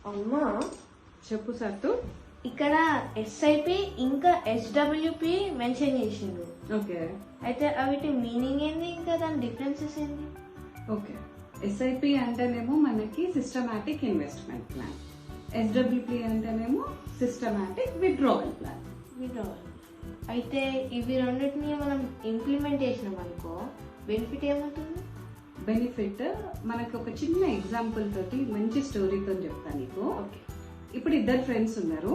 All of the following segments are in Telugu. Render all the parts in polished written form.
అమ్మా చెప్పు సత్తు. ఇక్కడ ఎస్ఐపి ఇంకా ఎస్డబ్ల్యూపి మెన్షన్ చేసిండు. ఓకే అయితే అవిటి మీనింగ్ ఏంది, ఇంకా దాని డిఫరెన్సెస్ ఏంది? ఓకే ఎస్ఐపి అంటేనేమో మనకి సిస్టమాటిక్ ఇన్వెస్ట్మెంట్ ప్లాన్, ఎస్డబ్ల్యూపి అంటేనేమో సిస్టమాటిక్ విత్డ్రావల్ ప్లాన్. విడ్రావల్. అయితే ఇవి రెండింటిని మనం ఇంప్లిమెంట్ చేసినాం అనుకో, బెనిఫిట్ ఏమవుతుంది? బెనిఫిట్ మనకి ఒక చిన్న ఎగ్జాంపుల్ తోటి మంచి స్టోరీతో చెప్తాను నీకు. ఓకే. ఇప్పుడు ఇద్దరు ఫ్రెండ్స్ ఉన్నారు,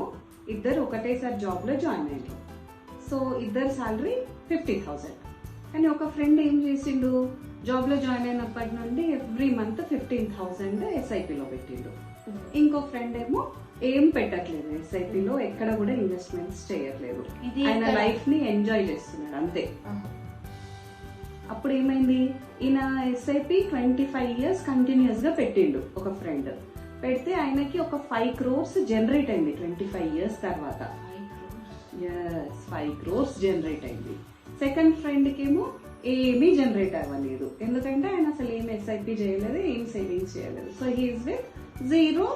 ఇద్దరు ఒకటేసారి జాబ్ లో జాయిన్ అయ్యారు. సో ఇద్దరు సాలరీ 50,000. కానీ ఒక ఫ్రెండ్ ఏం చేసిండు, జాబ్ లో జాయిన్ అయినప్పటి నుండి ఎవ్రీ మంత్ 15,000 ఎస్ఐపిలో పెట్టిండు. ఇంకో ఫ్రెండ్ ఏమో ఏం పెట్టట్లేదు, ఎస్ఐపిలో ఎక్కడ కూడా ఇన్వెస్ట్మెంట్స్ చేయట్లేదు, ఆయన లైఫ్ ని ఎంజాయ్ చేస్తున్నాడు అంతే. అప్పుడు ఏమైంది, ఈయన ఎస్ఐపి 25 years కంటిన్యూస్ గా పెట్టిండు. ఒక ఫ్రెండ్ పెడితే ఆయనకి ఒక 5 crores జనరేట్ అయింది 25 years తర్వాత. 5 crores జనరేట్ అయింది. సెకండ్ ఫ్రెండ్ కేమో ఏమీ జనరేట్ అవ్వలేదు, ఎందుకంటే ఆయన అసలు ఏం ఎస్ఐపి చేయలేదు, ఏం సేవింగ్స్ చేయలేదు. So he's with 0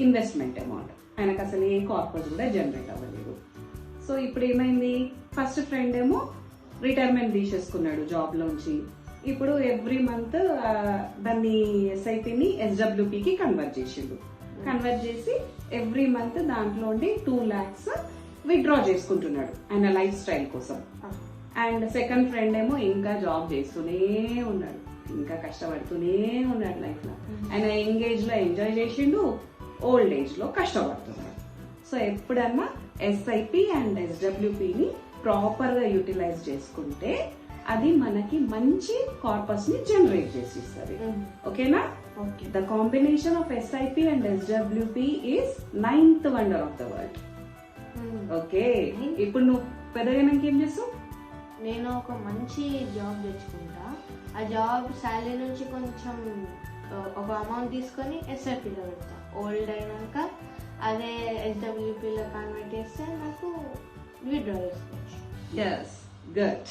investment amount, ఆయనకు అసలు ఏ కార్పస్ కూడా జనరేట్ అవ్వలేదు. సో ఇప్పుడు ఏమైంది, ఫస్ట్ ఫ్రెండ్ ఏమో రిటైర్మెంట్ తీసేసుకున్నాడు జాబ్ లోంచి. ఇప్పుడు ఎవ్రీ మంత్ దాన్ని ఎస్ఐపిని ఎస్డబ్ల్యూపికి కన్వర్ట్ చేసిండు. కన్వర్ట్ చేసి ఎవ్రీ మంత్ దాంట్లో 2 lakhs విత్డ్రా చేసుకుంటున్నాడు ఆయన లైఫ్ స్టైల్ కోసం. అండ్ సెకండ్ ఫ్రెండ్ ఏమో ఇంకా జాబ్ చేస్తూనే ఉన్నాడు, ఇంకా కష్టపడుతూనే ఉన్నాడు లైఫ్ లో. ఆయన యంగ్ ఏజ్ లో ఎంజాయ్ చేసిండు, ఓల్డ్ ఏజ్ లో కష్టపడుతున్నాడు. సో ఎప్పుడన్నా ఎస్ఐపి అండ్ ఎస్డబ్ల్యూపిని ప్రాపర్ గా యూటిలైజ్ చేసుకుంటే అది మనకి మంచి కార్పస్ ని జనరేట్ చేసి ఇస్తుంది. ఓకేనా? The combination of SIP and SWP is 9th wonder of the world. Okay, ఇప్పుడు నువ్వు పెద్దగా ఏం చేస్తావు? నేను ఒక మంచి జాబ్ తెచ్చుకుంటా, ఆ జాబ్ శాలరీ నుంచి కొంచెం ఒక అమౌంట్ తీసుకొని ఎస్ఐపిలో పెడతా. ఓల్డ్ అయినాక అదే ఎస్డబ్ల్యూపీలో కన్వర్ట్ చేస్తే నాకు విత్డ్రా చేసుకోవచ్చు. Yes, good.